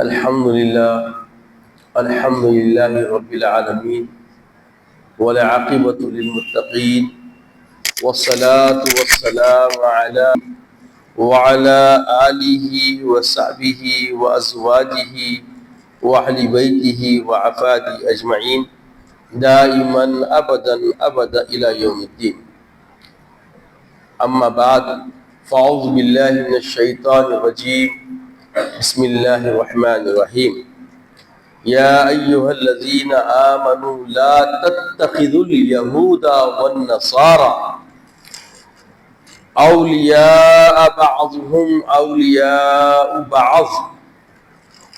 الحمد لله رب العالمين والعاقبة للمتقين والصلاة والسلام وعلى آله وصحبه وأزواجه وأهل بيته وعفاده أجمعين دائما أبدا إلى يوم الدين. أما بعد فأعوذ بالله من الشيطان الرجيم. بسم الله الرحمن الرحيم. يا أيها الذين آمنوا لا تتخذوا اليهود والنصارى أولياء بعضهم أولياء بعض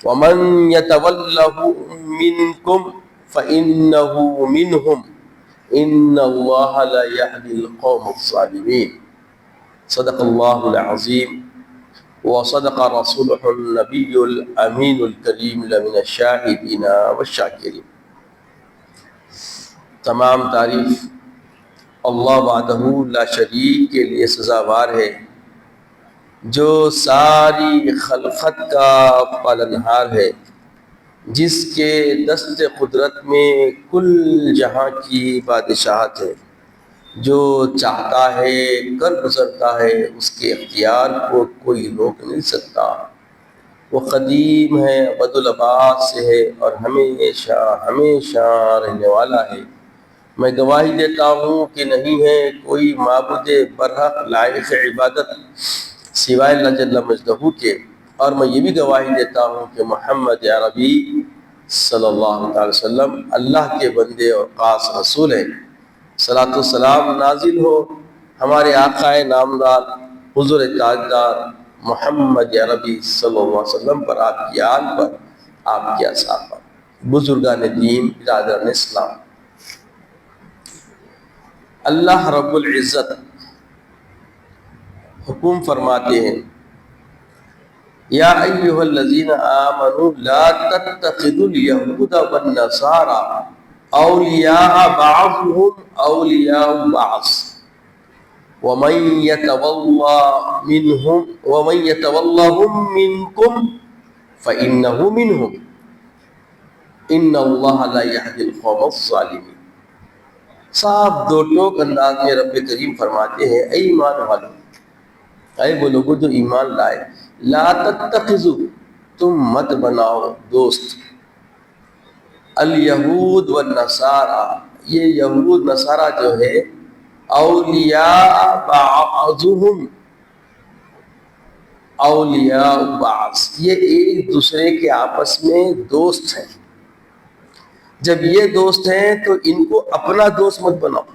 ومن يتولهم منكم فإنه منهم إن الله لا يهدي القوم الظالمين. صدق الله العظيم وصدق رسوله النبي الأمين الكريم لمن الشاهدين والشاكرين. تمام تعریف اللہ وحدہ لا شریک کے لیے سزاوار ہے، جو ساری خلقت کا پالنہار ہے، جس کے دست قدرت میں کل جہاں کی بادشاہت ہے، جو چاہتا ہے کر گزرتا ہے، اس کے اختیار کو کوئی روک نہیں سکتا. وہ قدیم ہے، ابدالآباد سے ہے اور ہمیشہ ہمیشہ رہنے والا ہے. میں گواہی دیتا ہوں کہ نہیں ہے کوئی معبود برحق لائق عبادت سوائے اللہ جل مجدہ کے، اور میں یہ بھی گواہی دیتا ہوں کہ محمد عربی صلی اللہ علیہ وسلم اللہ کے بندے اور خاص رسول ہیں. صلاۃ والسلام نازل ہو ہمارے آقا نامدار حضور تاجدار محمد عربی صلی اللہ علیہ وسلم پر، آپ کی آل پر، آپ کے اصحاب پر. بزرگان دین، برادران اسلام، اللہ رب العزت حکم فرماتے ہیں، یا ایھا الذین آمنوا لا تتخذوا اليہود والنصارى اولیاء بعضهم اولیاء بعض ومن يتولهم منکم فإنه منهم ان اللہ لا يهدي القوم الظالمین. صاف دو ٹوک انداز میں رب کریم فرماتے ہیں، اے ایمان والو، اے وہ لوگوں جو ایمان لائے، لا تتخذوا، تم مت بناؤ دوست، الیہود والنصارى، یہ یہود نصارہ جو ہے، اولیاء بعضهم اولیاء بعض، یہ ایک دوسرے کے آپس میں دوست ہیں. جب یہ دوست ہیں تو ان کو اپنا دوست مت بناؤ.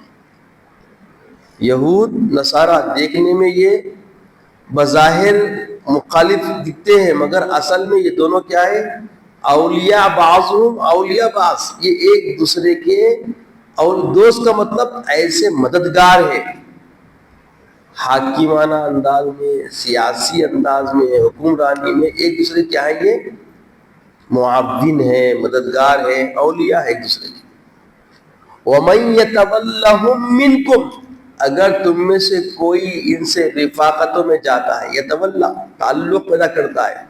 یہود نصارہ دیکھنے میں یہ بظاہر مخالف دکھتے ہیں، مگر اصل میں یہ دونوں کیا ہے؟ اولیاء بعضهم اولیاء بعض. یہ ایک دوسرے کے، اور دوست کا مطلب ایسے مددگار ہے، حاکمانہ انداز میں، سیاسی انداز میں، حکمرانی میں ایک دوسرے کیا ہے؟ یہ معاون ہے، مددگار ہے، اولیاء ہے ایک دوسرے کے. وَمَن يَتَوَلَّهُم مِّنكُمْ، اگر تم میں سے کوئی ان سے رفاقتوں میں جاتا ہے، یتولا تعلق پیدا کرتا ہے،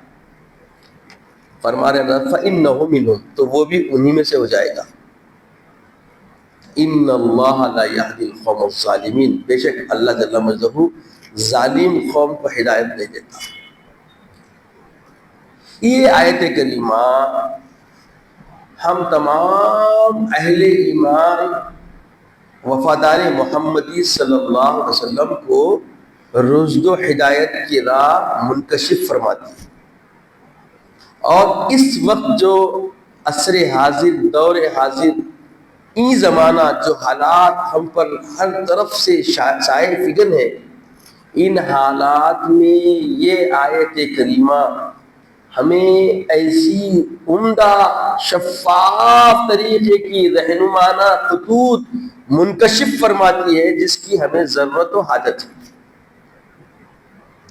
فرما رہے ہیں فَإِنَّهُ مِنْهُمْ، تو وہ بھی انہی میں سے ہو جائے گا. ان اللہ لا يهدي القوم الظالمین، بے شک اللہ جل مجدہ ظالم قوم کو ہدایت نہیں دیتا. یہ آیت کریمہ ہم تمام اہل ایمان وفادار محمدی صلی اللہ علیہ وسلم کو رشد و ہدایت کی راہ منکشف فرماتی ہے. اور اس وقت جو عصر حاضر، دور حاضر، این زمانہ جو حالات ہم پر ہر طرف سے شائع فگن ہے، ان حالات میں یہ آیت کریمہ ہمیں ایسی عمدہ شفاف طریقے کی رہنمانہ خطوط منکشف فرماتی ہے جس کی ہمیں ضرورت و حاجت ہے.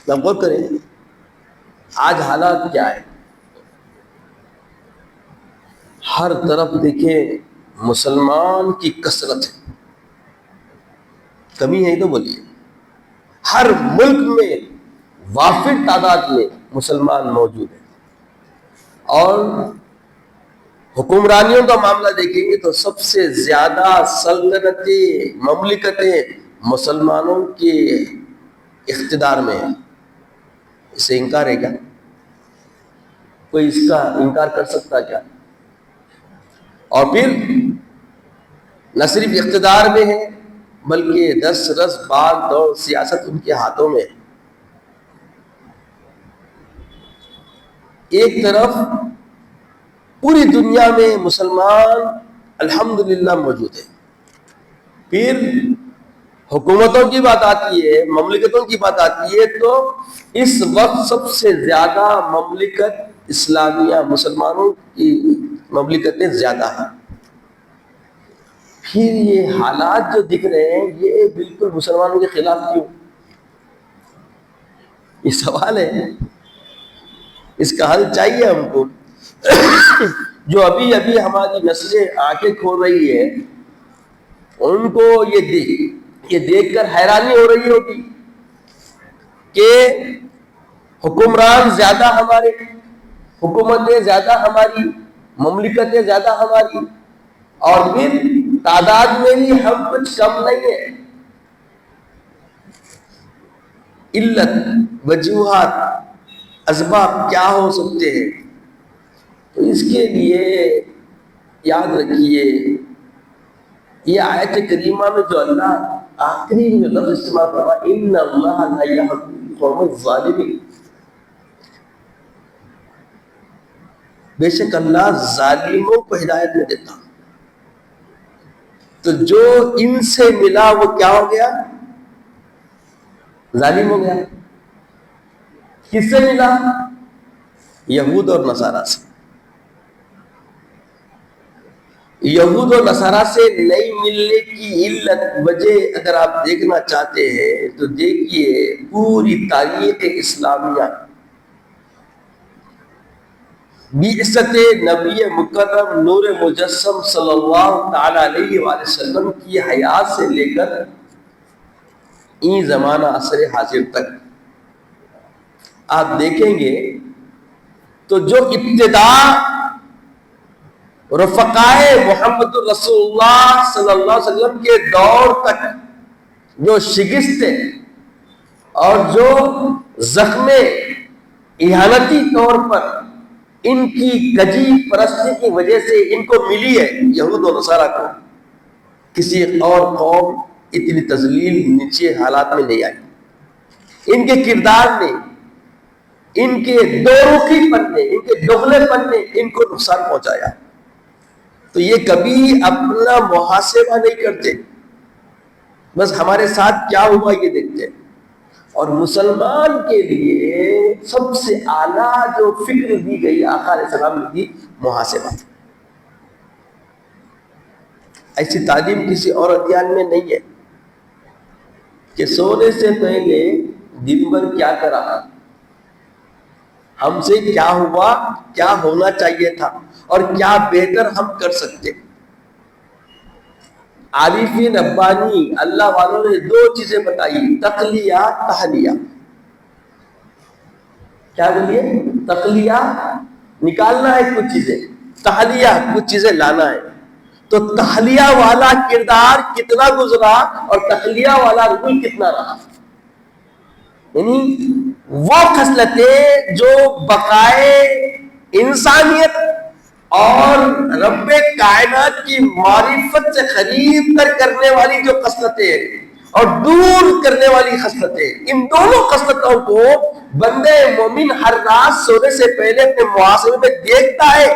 اب غور کریں، آج حالات کیا ہے؟ ہر طرف دیکھیں مسلمان کی کثرت ہے، کمی ہے ہی تو بولیے. ہر ملک میں وافر تعداد میں مسلمان موجود ہیں. اور حکمرانیوں کا معاملہ دیکھیں گے تو سب سے زیادہ سلطنتیں، مملکتیں مسلمانوں کے اقتدار میں ہیں۔ اس سے انکار ہے کیا؟ کوئی اس کا انکار کر سکتا کیا؟ اور پھر نہ صرف اقتدار میں ہے بلکہ دس رس باغ دوڑ سیاست ان کے ہاتھوں میں ہے۔ ایک طرف پوری دنیا میں مسلمان الحمدللہ موجود ہے، پھر حکومتوں کی بات آتی ہے، مملکتوں کی بات آتی ہے تو اس وقت سب سے زیادہ مملکت اسلامیہ مسلمانوں کی مملکتیں زیادہ ہیں۔ پھر یہ حالات جو دکھ رہے ہیں یہ بالکل مسلمانوں کے خلاف کیوں؟ یہ سوال ہے، اس کا حل چاہیے ہم کو۔ جو ابھی ابھی ہماری نسلیں آنکھیں کھول رہی ہے ان کو یہ دیکھ کر حیرانی ہو رہی ہوگی کہ حکمران زیادہ ہمارے، حکومتیں زیادہ ہماری، مملکتیں زیادہ ہماری، اور پھر تعداد میں بھی ہم کچھ کم نہیں ہیں۔ علت، وجوہات، اسباب کیا ہو سکتے ہیں؟ تو اس کے لیے یاد رکھیے یہ آیت کریمہ میں جو اللہ آخری میں لفظ استعمال کرا ان اللہ لا یہدی القوم الظالمین، بے شک اللہ ظالموں کو ہدایت میں دیتا۔ تو جو ان سے ملا وہ کیا ہو گیا؟ ظالم ہو گیا۔ کس سے ملا؟ یہود اور نصارہ سے۔ یہود و نصارہ سے نہیں ملنے کی علت، وجہ اگر آپ دیکھنا چاہتے ہیں تو دیکھیے پوری تاریخ اسلامیہ، بعثت نبی مکرم نور مجسم صلی اللہ تعالی علیہ وآلہ وسلم کی حیات سے لے کر این زمانہ عصر حاضر تک آپ دیکھیں گے تو جو ابتدا رفقائے محمد رسول اللہ صلی اللہ علیہ وسلم کے دور تک جو شکستیں اور جو زخم اہانتی طور پر ان کی کجی پرستی کی وجہ سے ان کو ملی ہے، یہود و نصارہ کو کسی اور قوم اتنی تذلیل نیچے حالات میں نہیں آئی۔ ان کے کردار نے، ان کے دو رخی پن نے، ان کے دگلے پن نے ان کو نقصان پہنچایا۔ تو یہ کبھی اپنا محاسبہ نہیں کرتے، بس ہمارے ساتھ کیا ہوا یہ دیکھتے ہیں۔ اور مسلمان کے لیے سب سے اعلیٰ جو فکر دی گئی آقا علیہ السلام نے دی، محاسبہ۔ ایسی تعلیم کسی اور ادیان میں نہیں ہے کہ سونے سے پہلے دن بھر کیا کرا، ہم سے کیا ہوا، کیا ہونا چاہیے تھا اور کیا بہتر ہم کر سکتے۔ عارفین ربانی اللہ والوں نے دو چیزیں بتائی، تقلیہ، تحلیہ۔ کیا بولیے؟ تقلیہ نکالنا ہے کچھ چیزیں، تحلیہ کچھ چیزیں لانا ہے۔ تو تحلیہ والا کردار کتنا گزرا اور تقلیہ والا رول کتنا رہا، یعنی وہ خصلتیں جو بقائے انسانیت اور رب کائنات کی معرفت سے قریب تر کرنے والی جو خصلتیں اور دور کرنے والی خصلتیں، ان دونوں خصلتوں کو بندے مومن ہر رات سونے سے پہلے اپنے محاسبے میں دیکھتا ہے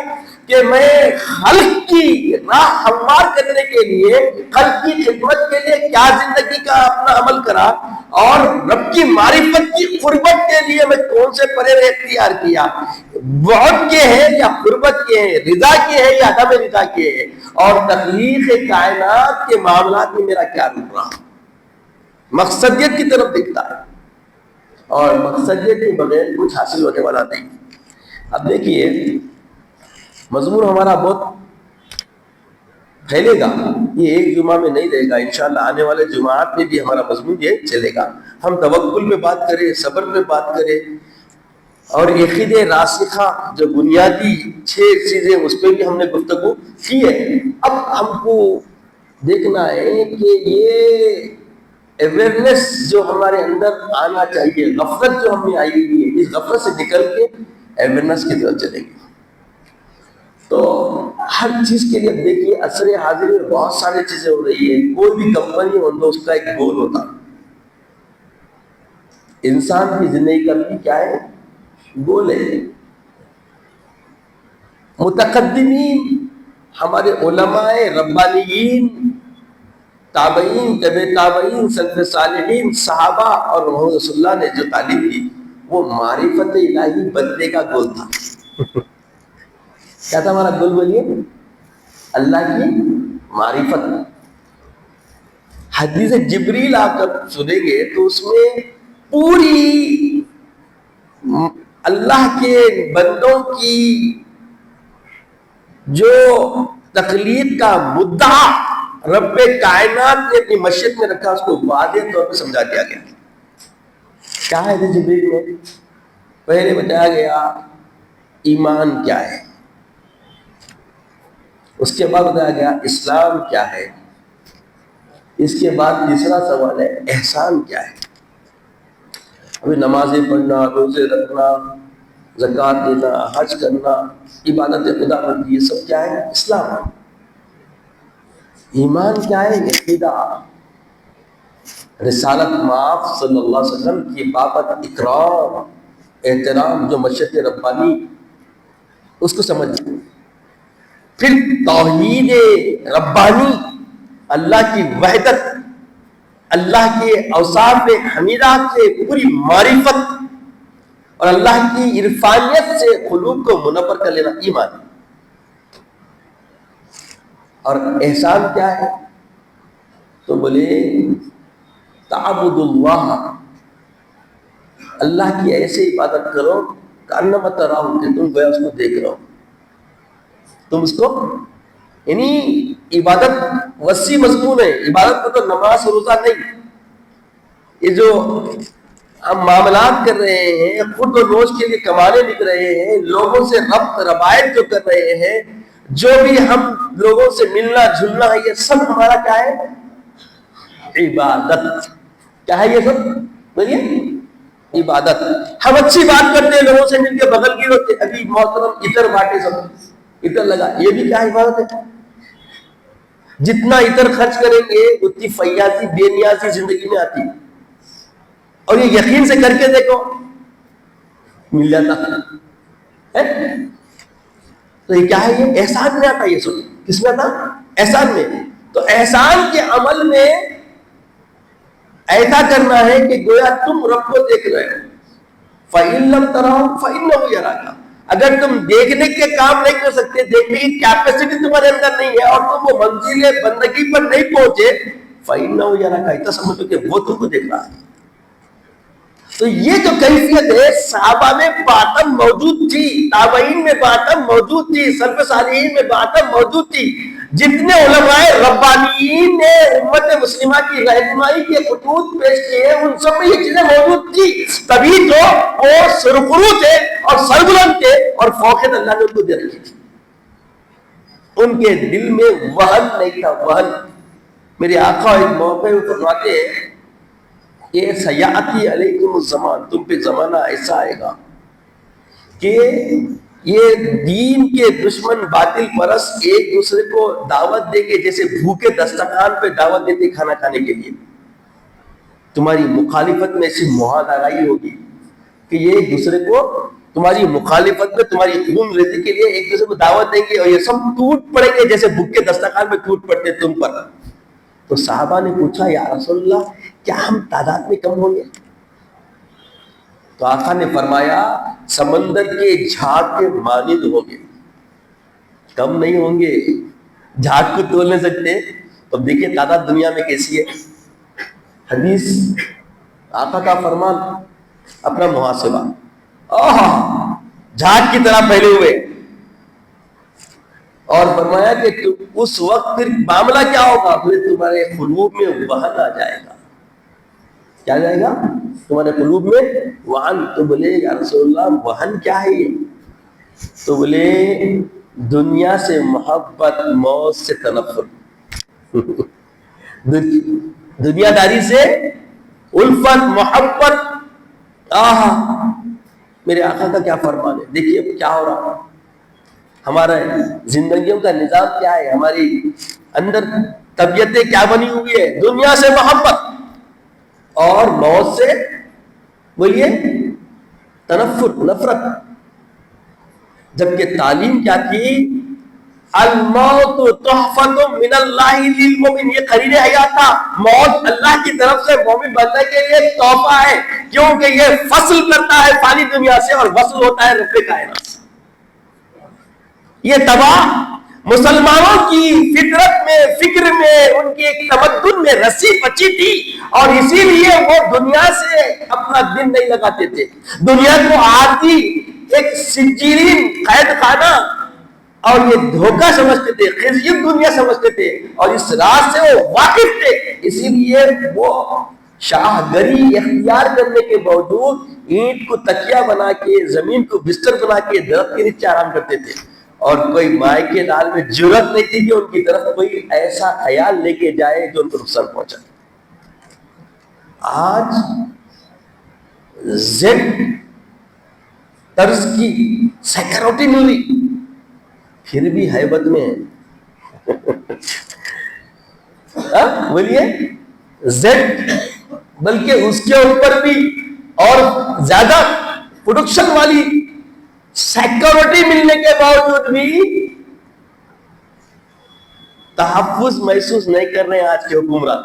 کہ میں خلق کی راہ ہموار کرنے کے لیے، خلق کی خدمت کے لیے کیا زندگی کا اپنا عمل کرا، اور رب کی معرفت کی قربت کے لیے میں کون سے پرہیز اختیار کیا، بعد کے ہیں یا قربت کے ہیں، رضا کے ہیں یا عدم رضا کے ہیں، اور تخلیق کائنات کے معاملات میں میرا کیا رول رہا۔ مقصدیت کی طرف دیکھتا ہے، اور مقصدیت کے بغیر کچھ حاصل ہونے والا نہیں۔ اب دیکھیے مضمون ہمارا بہت پھیلے گا، یہ ایک جمعہ میں نہیں رہے گا، انشاءاللہ آنے والے جمعات میں بھی ہمارا مضمون یہ چلے گا۔ ہم توکل پہ بات کریں، صبر پہ بات کریں، اور عقید راسخہ جو بنیادی 6 چیزیں اس پہ بھی ہم نے گفتگو کی ہے. اب ہم کو دیکھنا ہے کہ یہ اویئرنیس جو ہمارے اندر آنا چاہیے، غفلت جو ہمیں آئی ہوئی ہے، اس غفلت سے نکل کے اویئرنیس کی طرف چلیں گے. تو ہر چیز کے لیے اب دیکھیے عصر حاضر میں بہت ساری چیزیں ہو رہی ہے. کوئی بھی کمپنی ہو تو اس کا ایک گول ہوتا. انسان کی زندگی کا بھی کیا ہے؟ گول ہے. متقدمین ہمارے علماء ربانیین، تابعین، تبع تابعین، سلف صالحین، صحابہ اور محمد رسول اللہ نے جو تعلیم دی وہ معرفت الہی بننے کا گول تھا. کیا تھا ہمارا گول؟ بولیے. اللہ کی معرفت. حدیث جبریل آپ جب سنیں گے تو اس میں پوری اللہ کے بندوں کی جو تخلیق کا مدعا رب کائنات نے اپنی مشیت میں رکھا، اس کو واضح طور پہ سمجھا دیا گیا. کیا ہے جبریل میں؟ پہلے بتایا گیا ایمان کیا ہے، اس کے بعد بتایا گیا اسلام کیا ہے، اس کے بعد تیسرا سوال ہے احسان کیا ہے. ابھی نمازیں پڑھنا، روزے رکھنا، زکوٰۃ دینا، حج کرنا، عبادت خدا بندی، یہ سب کیا ہے؟ اسلام. ایمان کیا ہے؟ عقیدہ. رسالت مآب صلی اللہ علیہ وسلم کی بابت اکرام، احترام، جو مشیت ربانی اس کو سمجھنا. پھر توحید ربانی، اللہ کی وحدت، اللہ کے اوصاف حمیدہ سے پوری معرفت اور اللہ کی عرفانیت سے قلوب کو منور کر لینا ایمان. اور احسان کیا ہے؟ تو بولے تعبد اللہ، اللہ کی ایسے عبادت کرو کانما تراہ، کہ تم گویا اس کو دیکھ رہو. تم اس کو، یعنی عبادت وسیع مضمون ہے. عبادت کو تو نماز روزہ نہیں، یہ جو ہم معاملات کر رہے ہیں، خود و نوش کے لیے کمانے نکل رہے ہیں، لوگوں سے ربط روایت جو کر رہے ہیں، جو بھی ہم لوگوں سے ملنا جلنا ہے، یہ سب ہمارا کیا ہے؟ عبادت. کیا ہے یہ سب؟ بولیے عبادت. ہم اچھی بات کرتے ہیں، لوگوں سے مل کے بغل گیر ہوتے، ابھی محترم عطر بانٹے، سب عطر لگا، یہ بھی کیا عبادت ہے؟ جتنا عطر خرچ کریں گے اتنی فیاضی بے نیازی زندگی میں آتی. اور یہ یقین سے کر کے دیکھو مل جاتا ہے. تو یہ کیا ہے؟ یہ احسان میں آتا. یہ سن کس میں آتا؟ احسان میں. تو احسان کے عمل میں ایسا کرنا ہے کہ گویا تم رب کو دیکھ رہے ہو. فَإِن لَمْ تَرَهُ فَإِنَّهُ يَرَاكَ. اگر تم دیکھنے کے کام نہیں کر سکتے، دیکھنے کی کیپیسٹی تمہارے اندر نہیں ہے، اور تم وہ منزل بندگی پر نہیں پہنچے، فَإِنَّهُ يَرَاكَ، اتنا سمجھو کہ وہ تم کو دیکھ رہا ہے. تو یہ جو کیفیت ہے صحابہ میں باطن موجود تھی، تابعین میں باطن موجود تھی، سلف صالحین میں باطن موجود تھی. جتنے علماء ربانیین نے امت مسلمہ کی رہنمائی کے خطوط پیش کیے ہیں، ان سب میں یہ چیزیں موجود تھی. تبھی تو وہ سرخرو تھے اور سربلند تھے اور فوقیت اللہ نے ان کو دے رکھی تھی. ان کے دل میں وہن نہیں تھا. وہن. میرے آقا ایک موقع میں فرماتے ہیں کہ سیاتی علیکم الزمان، تم پہ زمانہ ایسا آئے گا کہ یہ دین کے دشمن باطل پرست ایک دوسرے کو دعوت دیں گے جیسے بھوکے دسترخوان پہ دعوت دیتے کھانا کھانے کے لیے. تمہاری مخالفت میں ایسی مہار لگائی ہوگی کہ یہ ایک دوسرے کو تمہاری مخالفت میں تمہاری خون ریزی کے لیے ایک دوسرے کو دعوت دیں گے، اور یہ سب ٹوٹ پڑیں گے جیسے بھوکے دسترخوان پہ ٹوٹ پڑتے تم پر. تو صحابہ نے پوچھا یا رسول اللہ کیا ہم تعداد میں کم ہوں گے؟ تو آقا نے فرمایا سمندر کے جھاگ کے مانند ہوں گے، کم نہیں ہوں گے. جھاگ کو تول نہیں سکتے تو دیکھیے تعداد دنیا میں کیسی ہے. حدیث آقا کا فرمان، اپنا محاسبہ. جھاگ کی طرح پھیلے ہوئے. اور فرمایا کہ اس وقت پھر معاملہ کیا ہوگا؟ پھر تمہارے قلوب میں وہن آ جائے گا. کیا جائے گا تمہارے قلوب میں؟ وہن. تو بولے یا رسول اللہ وہن کیا ہے یہ؟ تو بولے دنیا سے محبت، موت سے تنفر. دنیا داری سے الفت، محبت. میرے آقا کا کیا فرمان ہے. دیکھیے اب کیا ہو رہا، ہمارا زندگیوں کا نظام کیا ہے، ہماری اندر طبیعتیں کیا بنی ہوئی ہے. دنیا سے محبت اور موت سے بولیے تنفر، نفرت. جبکہ تعلیم کیا تھی؟ الموت تحفۃ من اللہ للمؤمن. یہ قرین حیات تھا. موت اللہ کی طرف سے مومن بننے کے لیے تحفہ ہے، کیونکہ یہ فصل کرتا ہے فانی دنیا سے اور وصل ہوتا ہے رب کائنات سے. یہ تباہ مسلمانوں کی فطرت میں، فکر میں، ان کی ایک تمدن میں رسی پچی تھی، اور اسی لیے وہ دنیا سے اپنا دن نہیں لگاتے تھے. دنیا کو عادی ایک سجین قید خانہ اور یہ دھوکہ سمجھتے تھے، خزي دنیا سمجھتے تھے، اور اس راز سے وہ واقف تھے. اسی لیے وہ شاہ گری اختیار کرنے کے باوجود اینٹ کو تکیہ بنا کے، زمین کو بستر بنا کے درخت کے نیچے آرام کرتے تھے. اور کوئی مائع کے لال میں جرأت نہیں تھی کہ ان کی طرف کوئی ایسا خیال لے کے جائے جو ان کو نقصان پہنچا. آج زیڈ طرز کی سیکورٹی ملی، پھر بھی ہیبت میں بولیے زیڈ، بلکہ اس کے اوپر بھی اور زیادہ پروڈکشن والی سیکورٹی ملنے کے باوجود بھی تحفظ محسوس نہیں کر رہے ہیں آج کے حکمران.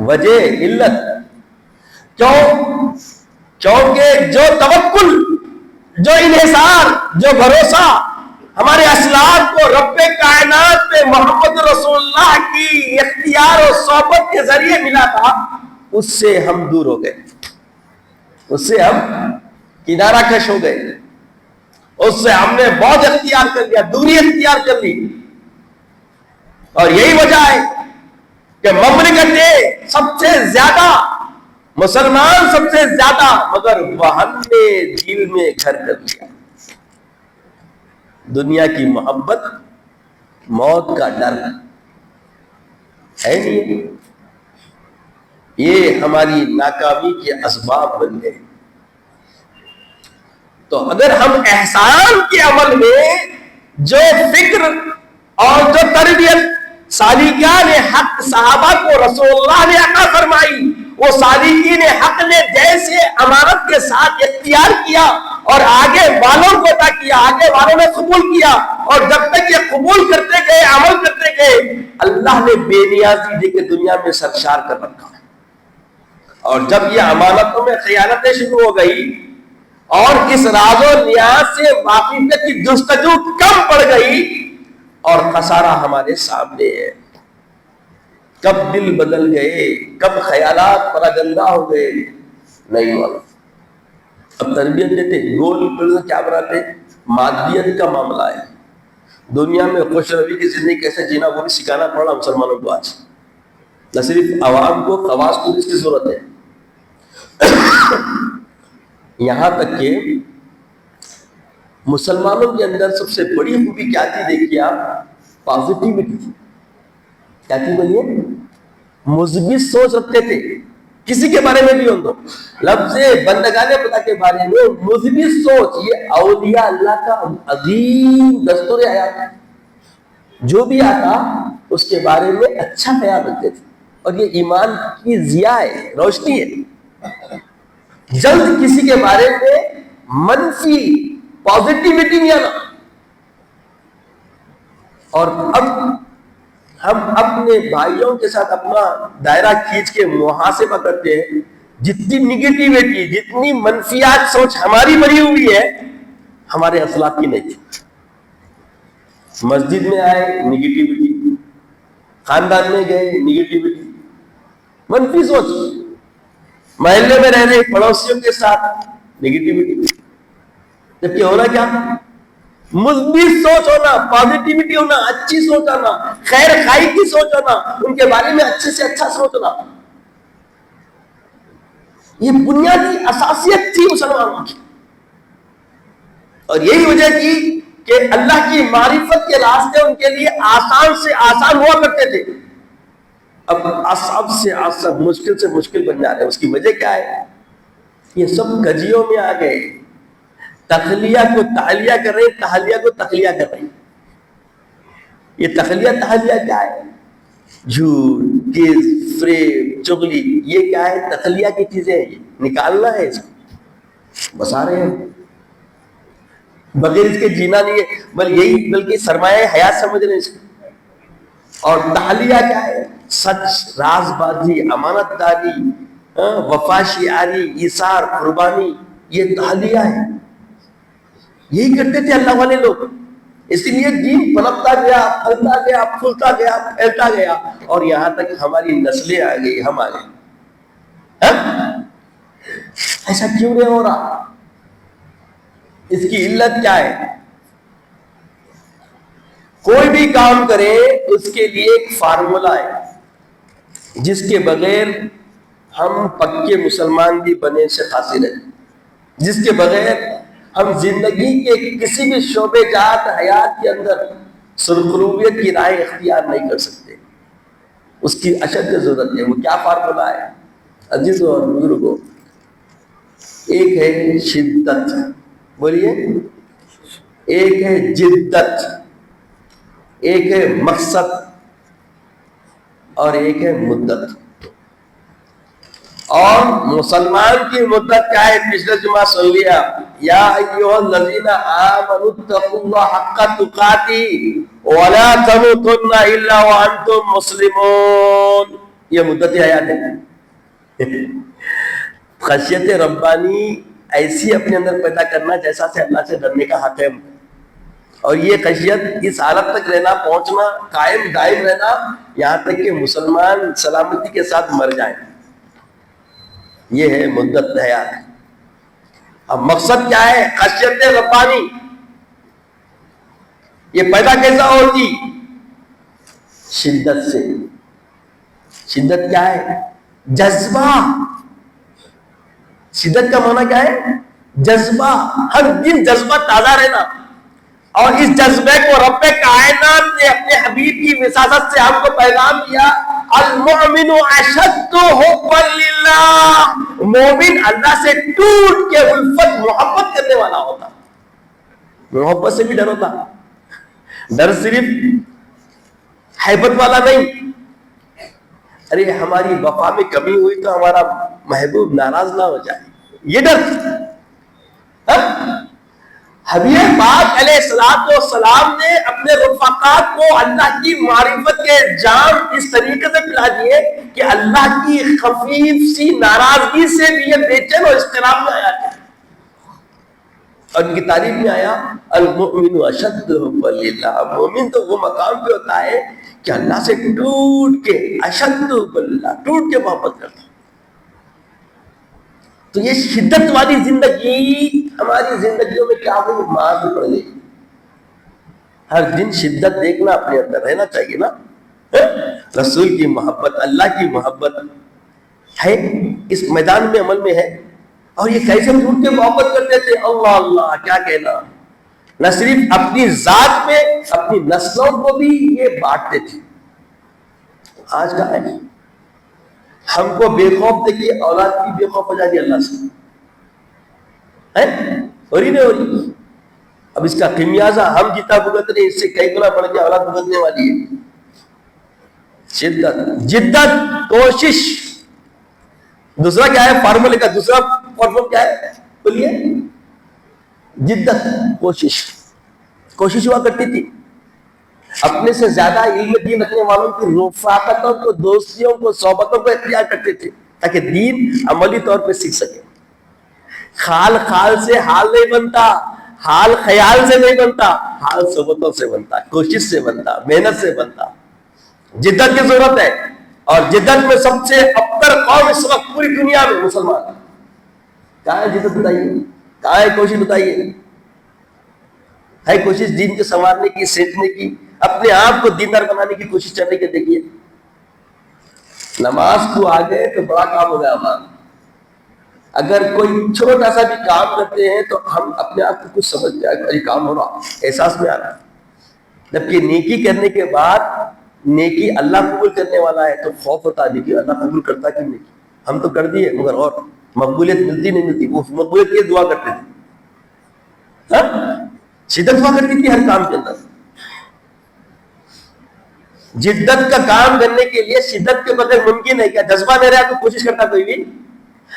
وجہ علت کیوں؟ کیونکہ جو توکل، جو انحصار، جو بھروسہ ہمارے اسلاف کو رب کائنات پہ محمد رسول اللہ کی اختیار و صحبت کے ذریعے ملا تھا، اس سے ہم دور ہو گئے، اس سے ہم کنارہ کش ہو گئے، اس سے ہم نے بہت اختیار کر لیا، دوری اختیار کر لی. اور یہی وجہ ہے کہ مملکتیں سب سے زیادہ، مسلمان سب سے زیادہ، مگر وہن نے دل میں گھر کر لیا. دنیا کی محبت، موت کا ڈر ہے نہیں. یہ ہماری ناکامی کے اسباب بن گئے. تو اگر ہم احسان کے عمل میں جو فکر اور جو تربیت سالکان حق صحابہ کو رسول اللہ نے عطا فرمائی، وہ سالکین حق نے جیسے امانت کے ساتھ اختیار کیا اور آگے والوں کو عطا کیا، آگے والوں نے قبول کیا، اور جب تک یہ قبول کرتے گئے، عمل کرتے گئے، اللہ نے بے نیازی دے کے دنیا میں سرشار کر رکھا. اور جب یہ امانتوں میں خیانتیں شروع ہو گئی اور اس راز و نیاز سے واقفیت کی جستجو کم پڑ گئی، اور خسارہ ہمارے سامنے ہے. کب دل بدل گئے، کب خیالات پراگندہ ہو گئے، نہیں معلوم. اب تربیت دیتے، گول پر کیا بناتے؟ مادیت کا معاملہ ہے. دنیا میں خوش روی کی زندگی کیسے جینا وہ بھی سکھانا پڑا مسلمانوں کو آج. نہ صرف عوام کو، خواص کو اس کی ضرورت ہے. یہاں تک کہ مسلمانوں کے اندر سب سے بڑی خوبی کیا تھی دیکھیے آپ؟ پازیٹیوٹی. کیا تھی بولیے؟ مثبت سوچ رکھتے تھے کسی کے بارے میں بھی. ہوں تو لفظ بندگان خدا کے بارے میں مثبت سوچ، یہ اولیاء اللہ کا عظیم دستور حیات ہے. جو بھی آتا اس کے بارے میں اچھا خیال رکھتے تھے، اور یہ ایمان کی ضیاء ہے، روشنی ہے. جلد کسی کے بارے میں منفی پازیٹیوٹی نہیں آنا. اور اب ہم اپنے بھائیوں کے ساتھ اپنا دائرہ کھینچ کے محاسبہ کرتے ہیں. جتنی نگیٹیوٹی، جتنی منفیات سوچ ہماری بری ہوئی ہے، ہمارے اخلاق کی نہیں. مسجد میں آئے نگیٹیوٹی، خاندان میں گئے نگیٹیوٹی، منفی سوچ. محلے میں رہ رہے پڑوسیوں کے ساتھ نگیٹیوٹی. جبکہ ہونا کیا؟ مثبت سوچ ہونا، پازیٹیوٹی ہونا، اچھی سوچ ہونا، خیر خائی کی سوچ ہونا، ان کے بارے میں اچھے سے اچھا سوچنا. یہ بنیادی اساسیت تھی مسلمانوں کی، اور یہی وجہ تھی کہ اللہ کی معرفت کے راستے ان کے لیے آسان سے آسان ہوا کرتے تھے، اب اصعب سے اصعب، مشکل سے مشکل بن جا رہے ہیں۔ اس کی وجہ کیا ہے؟ یہ سب کجیوں میں آ گئے، تخلیہ کو تحلیہ کر رہے ہیں، تحلیہ کو تخلیہ کر رہے ہیں۔ یہ تخلیہ تحلیہ کیا ہے؟ جھوٹ، کذب، فریب، چغلی، یہ کیا ہے؟ تخلیہ کی چیزیں ہیں، یہ نکالنا ہے، اس کو بسا رہے ہیں، بغیر اس کے جینا نہیں ہے، بلکہ سرمایہ حیات سمجھ رہے ہیں اس کو۔ اور تحلیہ کیا ہے؟ سچ، راز بازی، امانت داری، وفا شعاری، ایثار، قربانی، یہ تحلیہ ہے۔ یہی کرتے تھے اللہ والے لوگ، اس لیے دین پنپتا گیا، پھلتا گیا، پھولتا گیا، پھیلتا گیا، اور یہاں تک ہماری نسلیں آ گئی، ہم آ گئے۔ ایسا کیوں نہیں ہو رہا؟ اس کی علت کیا ہے؟ کوئی بھی کام کرے اس کے لیے ایک فارمولا ہے جس کے بغیر ہم پکے مسلمان بھی بنے سے قاصر ہیں، جس کے بغیر ہم زندگی کے کسی بھی شعبے جات حیات کے اندر سرخروبیت کی راہ اختیار نہیں کر سکتے۔ اس کی اشد ضرورت ہے۔ وہ کیا فارمولا ہے؟ عزیزوں اور بزرگوں، ایک ہے شدت، بولیے، ایک ہے جدت، ایک ہے مقصد، اور ایک ہے مدت۔ اور مسلمان کی مدت کیا ہے؟ پچھلے جمعہ سن لیا، یا ایھا الذین آمنوا اتقوا اللہ حق تقاتہ ولا تموتن الا وانتم مسلمون۔ یہ مدت حیات ہے۔ خشیت ربانی ایسی اپنے اندر پیدا کرنا جیسا سے اللہ سے ڈرنے کا حق ہے، اور یہ خشیت اس حالت تک رہنا، پہنچنا، قائم دائم رہنا، یہاں تک کہ مسلمان سلامتی کے ساتھ مر جائیں، یہ ہے مدت حیات۔ اب مقصد کیا ہے؟ خشیت ربانی۔ یہ پیدا کیسا ہوتی؟ شدت سے۔ شدت کیا ہے؟ جذبہ۔ شدت کا معنی کیا ہے؟ جذبہ، ہر دن جذبہ تازہ رہنا، اور اس جذبے کو رب کائنات نے اپنے حبیب کی وساطت سے ہم کو پیغام دیا، المؤمن اشد حبا للہ، مومن اللہ سے ٹوٹ کے الفت محبت کرنے والا ہوتا۔ محبت سے بھی ڈر ہوتا، ڈر صرف ہیبت والا نہیں، ارے ہماری وفا میں کمی ہوئی تو ہمارا محبوب ناراض نہ ہو جائے، یہ ڈر۔ حبیب پاک علیہ السلام نے اپنے رفقات کو اللہ کی معرفت کے جام اس طریقے سے پلا دیے کہ اللہ کی خفیف سی ناراضگی سے بھی یہ بے چین اور اضطراب میں آیا تھا، اور ان کی تعریف میں آیا المؤمن اشد حبا للہ، مومن تو وہ مقام پہ ہوتا ہے کہ اللہ سے ٹوٹ کے، اشد حبا للہ، ٹوٹ کے محبت کرتا۔ تو یہ شدت والی زندگی ہماری زندگیوں میں کیا ہوئی؟ مار پڑ گئی۔ ہر دن شدت دیکھنا اپنے اندر رہنا چاہیے نا۔ رسول کی محبت، اللہ کی محبت ہے، اس میدان میں عمل میں ہے۔ اور یہ کیسے ٹوٹ کے محبت کرتے تھے، اللہ اللہ کیا کہنا۔ نہ صرف اپنی ذات میں، اپنی نسلوں کو بھی یہ بانٹتے تھے۔ آج کا ہے ہم کو بے خوف دیکھیے، اولاد کی بے خوف ہو جاتی اللہ سے، ہو رہی نہیں ہو رہی؟ اب اس کا خمیازہ ہم جتنا بھگت رہے اس سے کئی گنا بڑھ کے اولاد بھگتنے والی ہے۔ شدت، جدت، کوشش۔ دوسرا کیا ہے فارمولے کا؟ دوسرا فارمول کیا ہے بولیے؟ جدت، کوشش۔ کوشش ہوا کرتی تھی اپنے سے زیادہ علم دین رکھنے والوں کی رفاقتوں کو، دوستیوں کو، صحبتوں کو اختیار کرتے تھے تاکہ دین عملی طور پہ سیکھ سکے۔ خال خال سے حال نہیں بنتا، حال خیال سے نہیں بنتا، حال صحبتوں سے بنتا، کوشش سے بنتا، محنت سے بنتا۔ جدت کی ضرورت ہے، اور جدت میں سب سے ابتر قوم اس وقت پوری دنیا میں مسلمان۔ کہاں ہے جدت بتائیے؟ کہاں ہے کوشش بتائیے؟ ہے کوشش دین کے سنوارنے کی، سیکھنے کی، اپنے آپ کو دیندار بنانے کی کوشش کرنے کے؟ دیکھیے نماز کو آ گئے تو بڑا کام ہو گیا ہمارا۔ اگر کوئی چھوٹا سا بھی کام کرتے ہیں تو ہم اپنے آپ کو کچھ سمجھتے ہیں کہ یہ کام ہو رہا، احساس میں آ رہا ہے، جبکہ نیکی کرنے کے بعد نیکی اللہ قبول کرنے والا ہے تو خوف ہوتا ہے کہ اللہ قبول کرتا کہ نہیں. ہم تو کر دیے مگر اور مقبولیت ملتی نہیں ملتی. وہ مقبولیت کی دعا کرتے تھے، شدت ہوا کرتی تھی ہر کام کے اندر. جدت کا کام کرنے کے لیے شدت کے بغیر ممکن ہے کیا؟ جذبہ نہیں رہا تو کوشش کرتا کوئی بھی،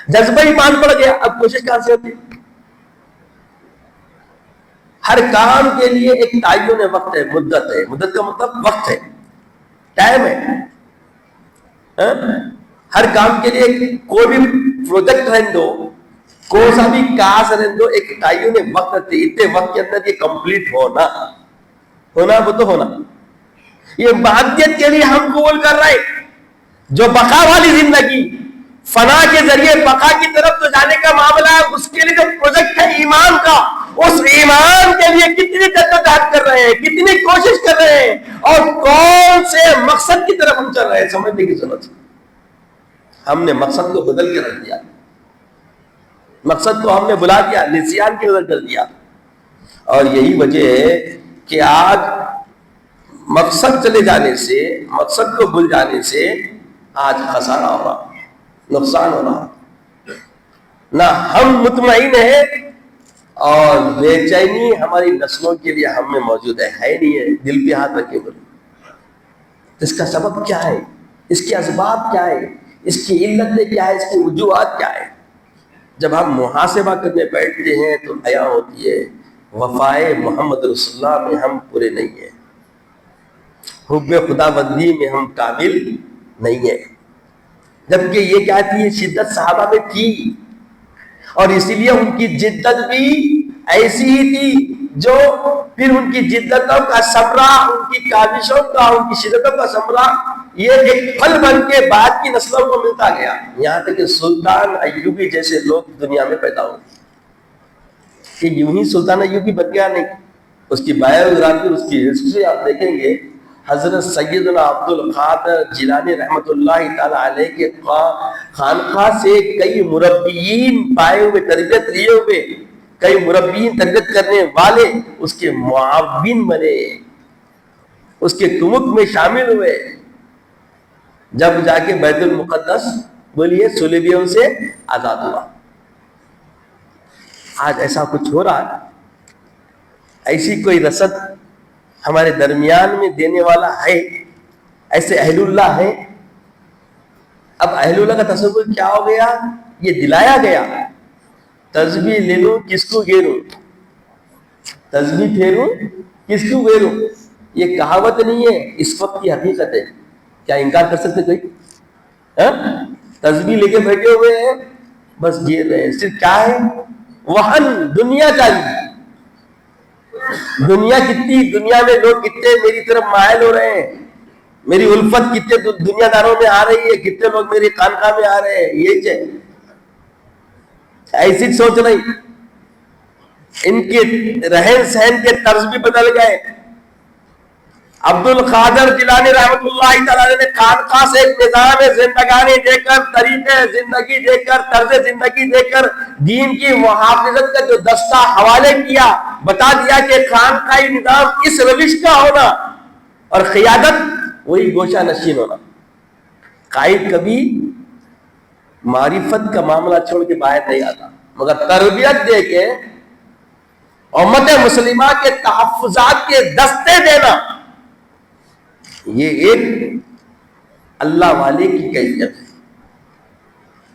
جذبہ ہی مان پڑ گیا اب کوشش کہاں سے ہوتی؟ ہر کام کے لیے ایک تعین وقت ہے، مدت ہے. مدت کا مطلب وقت ہے، ٹائم ہے. ہر کام کے لیے کوئی بھی پروجیکٹ رہن دو، کوئی سا بھی کاز رہن دو، ایک تعین وقت ہے. اتنے وقت کے اندر یہ کمپلیٹ ہونا وہ تو ہونا. یہ بہادیت کے لیے ہم قبول کر رہے جو بقا والی زندگی، فنا کے ذریعے بقا کی طرف تو جانے کا معاملہ ہے. اس کے لیے جو پروجیکٹ ہے ایمان کا، اس ایمان کے لیے کتنی جدوجہد کر رہے ہیں، کتنی کوشش کر رہے ہیں، اور کون سے مقصد کی طرف ہم چل رہے ہیں سمجھنے کی ضرورت ہے. ہم نے مقصد کو بدل کے رکھ دیا، مقصد کو ہم نے بلا دیا، نسیان کی نظر کر دیا. اور یہی وجہ ہے کہ آج مقصد چلے جانے سے، مقصد کو بھول جانے سے آج خسارہ ہو رہا، نقصان ہو رہا. نہ ہم مطمئن ہیں اور بے چینی ہماری نسلوں کے لیے ہم میں موجود ہے نہیں ہے. دل پہ ہاتھ رکھے بولے اس کا سبب کیا ہے، اس کے اسباب کیا ہے، اس کی علتیں کیا ہے، اس کی وجوہات کیا ہے. جب ہم محاسبہ کرنے بیٹھتے ہیں تو حیا ہوتی ہے. وفائے محمد رسول اللہ میں ہم پورے نہیں ہیں، حب خدا بندی میں ہم کامل نہیں ہیں. جبکہ یہ کیا تھی، شدت صحابہ میں تھی، اور اسی لیے ان کی جدت بھی ایسی ہی تھی جو پھر ان کی جدتوں کا ثمرہ، ان کی کاوشوں کا، ان کی شدتوں کا ثمرہ یہ ایک پھل بن کے بعد کی نسلوں کو ملتا گیا. یہاں تک کہ سلطان ایوبی جیسے لوگ دنیا میں پیدا ہوئے. کہ یوں ہی سلطان ایوبی بن گیا نہیں، اس کی بایوگرافی، اس کی ہسٹری آپ دیکھیں گے. حضرت سیدنا عبد القادر جیلانی رحمۃ اللہ تعالی علیہ کے خانقاہ سے کئی مربیین پائے ہوئے، تربیت لیے ہوئے، کئی مربیین تربیت کرنے والے اس کے معاون بنے، اس کے کمک میں شامل ہوئے. جب جا کے بیت المقدس بولیے صلیبیوں سے آزاد ہوا. آج ایسا کچھ ہو رہا ہے، ایسی کوئی رسد ہمارے درمیان میں دینے والا ہے، ایسے اہل اللہ ہے. اب اہل اللہ کا تصور کیا ہو گیا، یہ دلایا گیا تسبیح لے لوں کس کو گیروں، تسبیح پھیروں کس کو گیروں. یہ کہاوت نہیں ہے، اس وقت کی حقیقت ہے. کیا انکار کر سکتے کوئی؟ تسبیح لے کے بیٹھے ہوئے ہیں، بس گیر رہے ہیں. صرف کیا ہے، وہن دنیا چاہیے. دنیا کتنی، دنیا میں لوگ کتنے میری طرف مائل ہو رہے ہیں، میری الفت کتنے دنیا داروں میں آ رہی ہے، کتنے لوگ میری خانقاہ میں آ رہے ہیں. یہ چاہیے، ایسی سوچ نہیں. ان کے رہن سہن کے طرز بھی بدل گئے. عبد القادر جیلانی رحمۃ اللہ تعالی نے خانقاہ سے ایک نظام زندگانی دے کر، طریقے زندگی دے کر، طرز زندگی دے کر دین کی محافظت کا جو دستہ حوالے کیا، بتا دیا کہ خانقاہی نظام اس روش کا ہونا اور قیادت وہی گوشہ نشین ہونا. قائد کبھی معرفت کا معاملہ چھوڑ کے باہر نہیں آتا، مگر تربیت دے کے امت مسلمہ کے تحفظات کے دستے دینا، یہ ایک اللہ والے کی کیفیت ہے.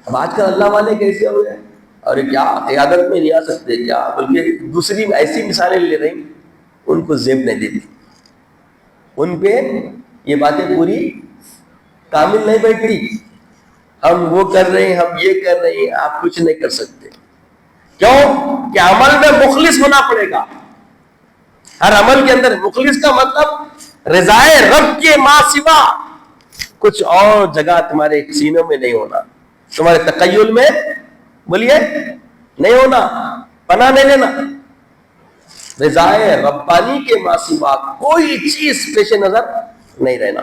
اب آج کل اللہ والے کیسے ہو گئے، اور کیا قیادت میں نہیں آ سکتے کیا، بلکہ دوسری ایسی مثالیں لے رہی، ان کو زیب نہیں دیتی، ان پہ یہ باتیں پوری کامل نہیں بیٹھتی. ہم وہ کر رہے ہیں، ہم یہ کر رہے ہیں، آپ کچھ نہیں کر سکتے. کیوں کہ عمل میں مخلص ہونا پڑے گا. ہر عمل کے اندر مخلص کا مطلب رضائے رب کے ماں سوا کچھ اور جگہ تمہارے سینوں میں نہیں ہونا، تمہارے تخیل میں بولیے نہیں ہونا، پناہ نہیں لینا. رضائے ربانی کے ماں سوا کوئی چیز پیش نظر نہیں رہنا.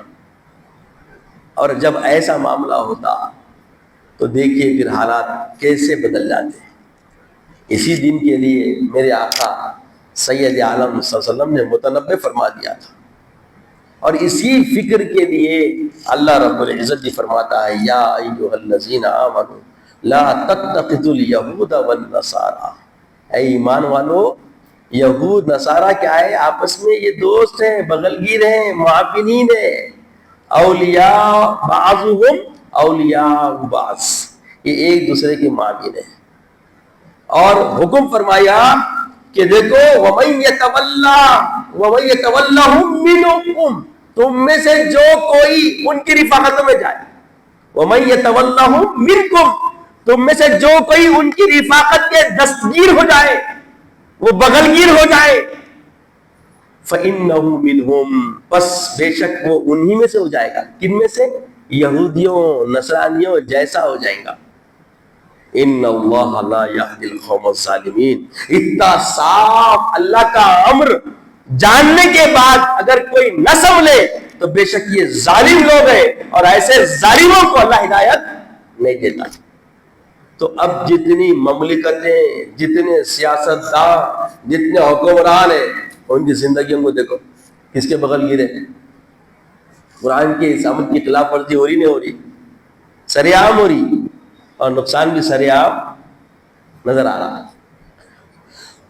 اور جب ایسا معاملہ ہوتا تو دیکھیے پھر حالات کیسے بدل جاتے ہیں۔ اسی دن کے لیے میرے آقا سید عالم صلی اللہ علیہ وسلم نے متنبع فرما دیا تھا، اور اسی فکر کے لیے اللہ رب العزت بھی فرماتا ہے یا ایھا الذین آمنوا لا تتخذوا الیہود والنصارى، اے ایمان والو، یہود نصارہ کیا ہے؟ آپس میں یہ دوست ہیں، بغلگیر ہیں، معاونین ہیں، اولیاء بعضهم اولیاء بعض، یہ ایک دوسرے کے معاون ہیں۔ اور حکم فرمایا کہ دیکھو وَمَن يَتَوَلَّهُم مِّنكُم، تم میں سے جو کوئی ان کی رفاقتوں میں جائے، وَمَن يَتَوَلَّهُم مِّنكُم، تم میں سے جو کوئی ان کی رفاقت کے دستگیر ہو جائے، وہ بغلگیر ہو جائے، فَإِنَّهُ مِنْهُمْ، پس بے شک وہ انہی میں سے ہو جائے گا۔ کن میں سے؟ یہودیوں نصرانیوں جیسا ہو جائے گا۔ ان اللہ لا یہدی القوم الظالمین، اتنا صاف اللہ کا امر جاننے کے بعد اگر کوئی نہ سمجھے تو بے شک یہ ظالم لوگ ہیں، اور ایسے ظالموں کو اللہ ہدایت نہیں دیتا۔ تو اب جتنی مملکتیں، جتنے سیاستدان، جتنے حکمران ہیں، ان کی زندگیوں کو دیکھو کس کے بغل گرے؟ قرآن کے امر کی خلاف ورزی ہو رہی نہیں ہو رہی؟ سریعام ہو رہی، اور نقصان بھی سریعام نظر آ رہا ہے۔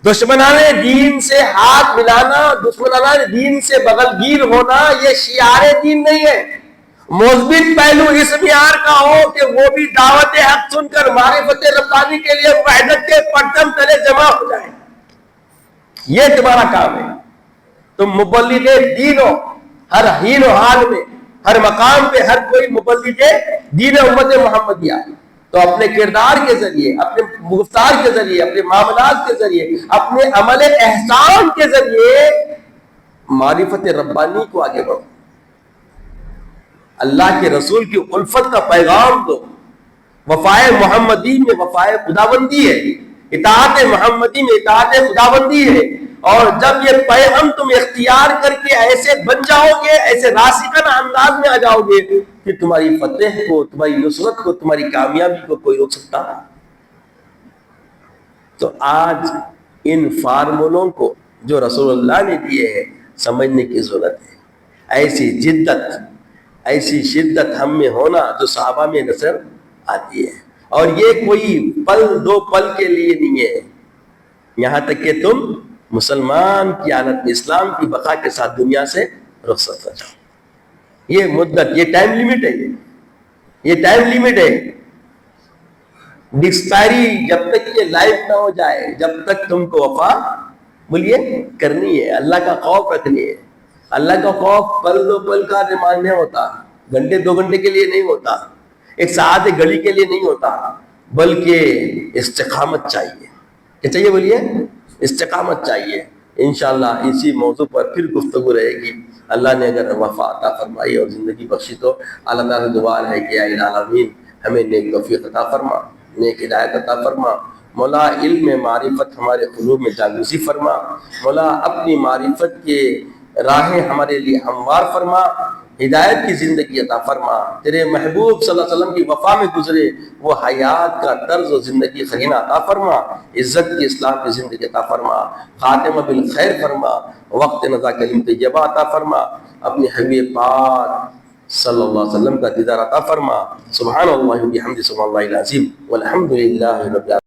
دشمنان دین سے ہاتھ ملانا، دشمنان دین سے بغل گیر ہونا، یہ شعار دین نہیں ہے۔ مثبت پہلو اس معیار کا ہو کہ وہ بھی دعوت حق سن کر معرفت ربانی کے لیے وحدت کے پرچم تلے جمع ہو جائے، یہ تمہارا کام ہے۔ تم مبلغ دین ہو، ہر حین و حال میں، ہر مقام پہ ہر کوئی مبلغ دین امت محمدیہ، تو اپنے کردار کے ذریعے، اپنے گفتار کے ذریعے، اپنے معاملات کے ذریعے، اپنے عمل احسان کے ذریعے معرفت ربانی کو آگے بڑھو، اللہ کے رسول کی الفت کا پیغام دو۔ وفائے محمدی میں وفائے خداوندی ہے، اطاعت محمدی میں اطاعت خداوندی ہے، اور جب یہ پیغام تم اختیار کر کے ایسے بن جاؤ گے، ایسے راسخانہ انداز میں آ جاؤ گے کہ تمہاری فتح کو، تمہاری نصرت کو، تمہاری کامیابی کو کوئی روک سکتا۔ تو آج ان فارمولوں کو جو رسول اللہ نے دیے ہیں سمجھنے کی ضرورت ہے۔ ایسی جدت، ایسی شدت ہم میں ہونا جو صحابہ میں نظر آتی ہے، اور یہ کوئی پل دو پل کے لیے نہیں ہے، یہاں تک کہ تم مسلمان کی حالت میں اسلام کی بقا کے ساتھ دنیا سے رخصت ہو جاؤ۔ یہ مدت، یہ ٹائم لیمٹ ہے، یہ ٹائم لیمٹ ہے۔ ڈسپائری جب تک یہ لائف نہ ہو جائے، جب تک تم کو وفا بولیے کرنی ہے، اللہ کا خوف رکھنی ہے۔ اللہ کا خوف پل دو پل کا نمان نہیں ہوتا، گھنٹے دو گھنٹے کے لیے نہیں ہوتا، ایک ساعت ایک گھڑی کے لیے نہیں ہوتا، بلکہ استقامت چاہیے۔ کیا چاہیے بولیے؟ استقامت چاہیے۔ انشاءاللہ اسی موضوع پر پھر گفتگو رہے گی، اللہ نے اگر وفا عطا فرمائی اور زندگی بخشی تو۔ اللہ تعالیٰ دعا ہے کہ اے العالمین ہمیں نیک توفیق عطا فرما، نیک ہدایت عطا فرما۔ مولا علم معرفت ہمارے قلوب میں جاگزی فرما، مولا اپنی معرفت کے راہیں ہمارے لیے ہموار فرما، ہدایت کی زندگی عطا فرما، تیرے محبوب صلی اللہ علیہ وسلم کی وفا میں گزرے وہ حیات کا طرز و زندگی قرینہ عطا فرما، عزت کی اسلام کی زندگی عطا فرما، خاتمہ بالخیر فرما، وقت نزا کلمہ طیبہ عطا فرما، اپنے حبیب پاک صلی اللہ علیہ وسلم کا دیدار عطا فرما۔ سبحان اللہ و بحمدہ، سبحان اللہ العظیم، والحمد للہ رب العالمین۔